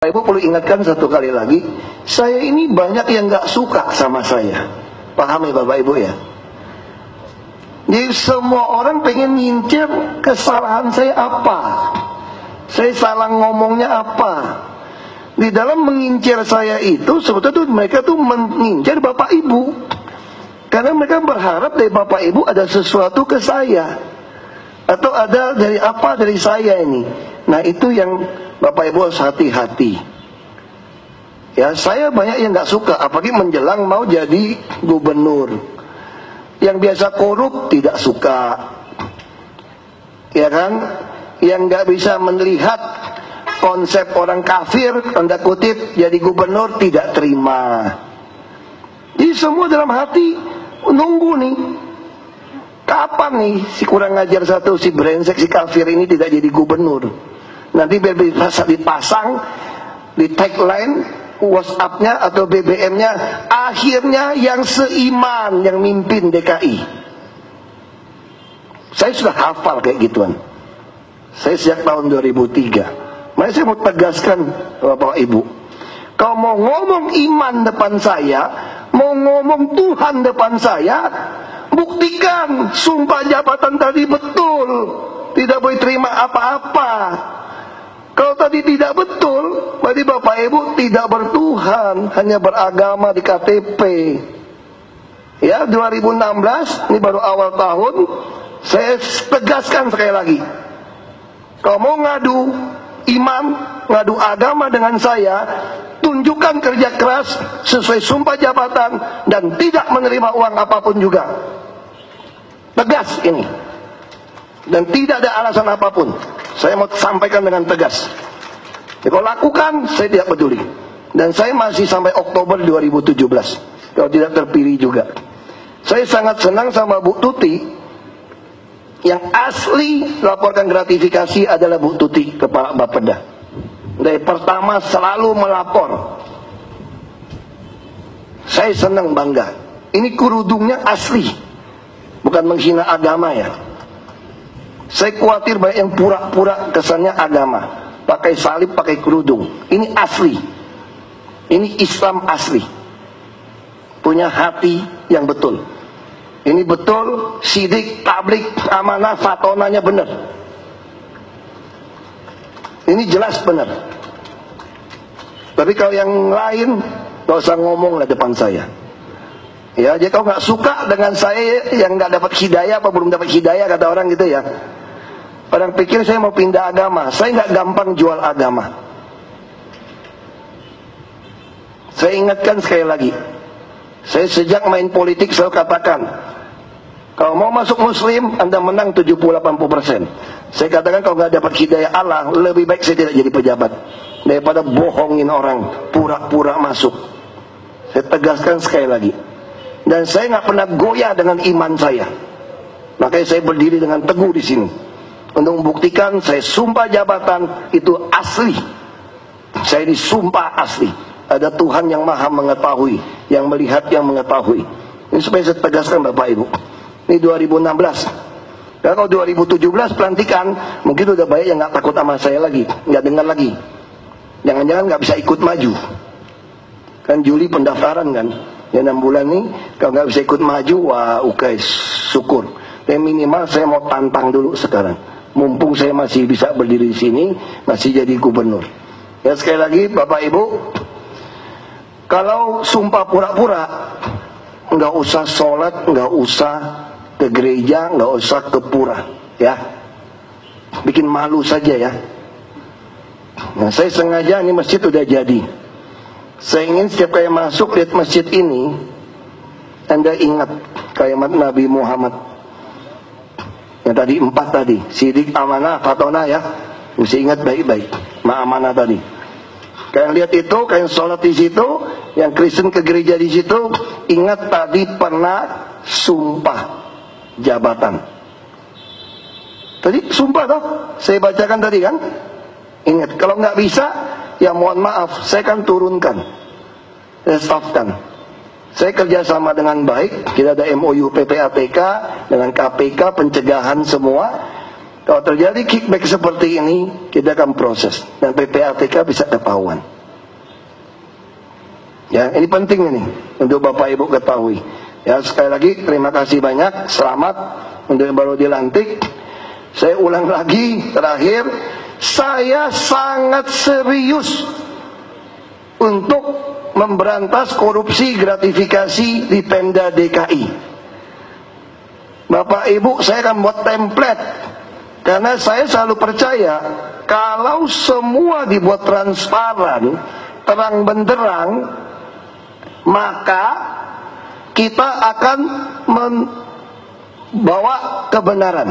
Bapak Ibu perlu ingatkan satu kali lagi, saya ini banyak yang gak suka sama saya. Pahami Bapak Ibu ya. Jadi semua orang pengen nyincir kesalahan saya apa, saya salah ngomongnya apa. Di dalam mengincar saya itu sebetulnya tuh mereka tuh mengincar Bapak Ibu, karena mereka berharap dari Bapak Ibu ada sesuatu ke saya, atau ada dari apa dari saya ini. Nah itu yang Bapak Ibu harus hati-hati. Ya, saya banyak yang gak suka, apalagi menjelang mau jadi gubernur. Yang biasa korup tidak suka, ya kan? Yang gak bisa melihat konsep orang kafir, tanda kutip, jadi gubernur tidak terima. Jadi semua dalam hati nunggu nih, kapan nih si kurang ngajar satu, si brengsek, si kafir ini tidak jadi gubernur. Nanti biar bisa dipasang di tagline WhatsApp-nya atau BBM-nya, akhirnya yang seiman yang mimpin DKI. Saya sudah hafal kayak gituan. Saya sejak tahun 2003. Makanya saya mau tegaskan Bapak Ibu, kalau mau ngomong iman depan saya, mau ngomong Tuhan depan saya, buktikan sumpah jabatan tadi betul, tidak boleh terima apa-apa. Kalau tadi tidak betul, berarti Bapak Ibu tidak bertuhan, hanya beragama di KTP. Ya, 2016, ini baru awal tahun, saya tegaskan sekali lagi. Kalau mau ngadu iman, ngadu agama dengan saya, tunjukkan kerja keras sesuai sumpah jabatan dan tidak menerima uang apapun juga. Tegas ini. Dan tidak ada alasan apapun. Saya mau sampaikan dengan tegas. Ya, kalau lakukan, saya tidak peduli. Dan saya masih sampai Oktober 2017. Kalau tidak terpilih juga. Saya sangat senang sama Bu Tuti. Yang asli laporkan gratifikasi adalah Bu Tuti, Kepala Bapeda. Dari pertama selalu melapor. Saya senang, bangga. Ini kerudungnya asli. Bukan menghina agama ya. Saya khawatir banyak yang pura-pura kesannya agama, pakai salib, pakai kerudung. Ini asli. Ini Islam asli. Punya hati yang betul. Ini betul, sidik, tablik, amanah, fatonanya benar. Ini jelas benar. Tapi kalau yang lain, gak usah ngomong lah depan saya. Ya, jadi kalau gak suka dengan saya yang gak dapat hidayah, apa belum dapat hidayah, kata orang gitu ya. Orang pikir saya mau pindah agama. Saya nggak gampang jual agama. Saya ingatkan sekali lagi. Saya sejak main politik selalu katakan, kalau mau masuk Muslim, Anda menang 70-80%. Saya katakan kalau nggak dapat hidayah Allah, lebih baik saya tidak jadi pejabat daripada bohongin orang, pura-pura masuk. Saya tegaskan sekali lagi. Dan saya nggak pernah goyah dengan iman saya. Makanya saya berdiri dengan teguh di sini. Untuk membuktikan saya sumpah jabatan itu asli. Saya disumpah asli. Ada Tuhan yang maha mengetahui, yang melihat, yang mengetahui. Ini supaya saya tegaskan Bapak Ibu. Ini 2016. Karena kalau 2017 pelantikan, mungkin udah banyak yang gak takut sama saya lagi, gak dengar lagi. Jangan-jangan gak bisa ikut maju. Kan Juli pendaftaran kan. Ya 6 bulan nih, kalau gak bisa ikut maju, wah oke, syukur. Tapi minimal saya mau tantang dulu sekarang. Mumpung saya masih bisa berdiri di sini, masih jadi gubernur. Ya sekali lagi Bapak Ibu, kalau sumpah pura-pura, nggak usah sholat, nggak usah ke gereja, nggak usah ke pura, ya. Bikin malu saja ya. Nah saya sengaja, ini masjid udah jadi. Saya ingin setiap kali masuk lihat masjid ini, Anda ingat kalimat Nabi Muhammad. Yang tadi 4 tadi, sidik, amanah, fatonah ya. Mesti ingat baik-baik, amanah tadi. Kalian lihat itu, kalian sholat di situ, yang Kristen ke gereja di situ, ingat tadi pernah sumpah jabatan. Tadi sumpah toh, saya bacakan tadi kan. Ingat, kalau nggak bisa, ya mohon maaf, saya akan turunkan, saya stopkan. Saya kerjasama dengan baik, kita ada MOU PPATK dengan KPK, pencegahan semua. Kalau terjadi kickback seperti ini, kita akan proses. Dan PPATK bisa ketahuan. Ya, ini penting ini untuk Bapak Ibu ketahui. Ya, sekali lagi terima kasih banyak. Selamat untuk yang baru dilantik. Saya ulang lagi terakhir, saya sangat serius untuk memberantas korupsi gratifikasi di Pemda DKI. Bapak Ibu, saya akan buat template, karena saya selalu percaya kalau semua dibuat transparan, terang benderang, maka kita akan membawa kebenaran.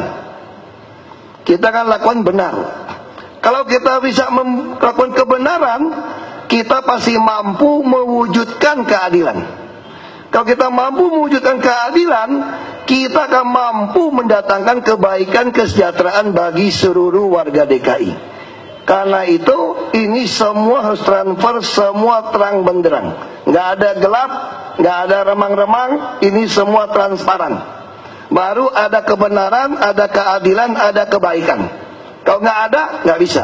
Kita akan lakukan benar. Kalau kita bisa melakukan kebenaran, kita pasti mampu mewujudkan keadilan. Kalau kita mampu mewujudkan keadilan, kita akan mampu mendatangkan kebaikan kesejahteraan bagi seluruh warga DKI. Karena itu, ini semua harus transfer, semua terang benderang. Nggak ada gelap, nggak ada remang-remang, ini semua transparan. Baru ada kebenaran, ada keadilan, ada kebaikan. Kalau nggak ada, nggak bisa.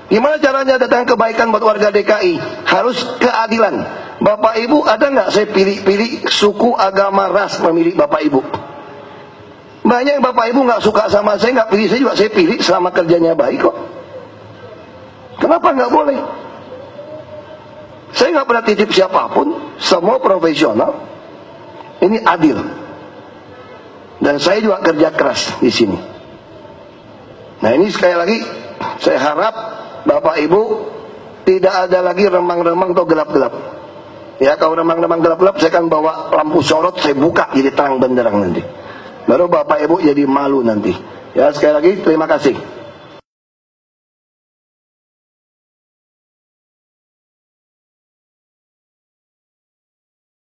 Gimana caranya datang kebaikan buat warga DKI? Harus keadilan. Bapak Ibu, ada nggak saya pilih-pilih suku, agama, ras memilih Bapak Ibu? Banyak yang Bapak Ibu nggak suka sama saya, nggak pilih saya juga, saya pilih selama kerjanya baik kok. Kenapa nggak boleh? Saya nggak pernah titip siapapun, semua profesional. Ini adil. Dan saya juga kerja keras di sini. Nah, ini sekali lagi saya harap Bapak Ibu tidak ada lagi remang-remang atau gelap-gelap. Ya, kalau remang-remang gelap-gelap saya akan bawa lampu sorot, saya buka jadi terang benderang nanti. Baru Bapak Ibu jadi malu nanti. Ya, sekali lagi terima kasih.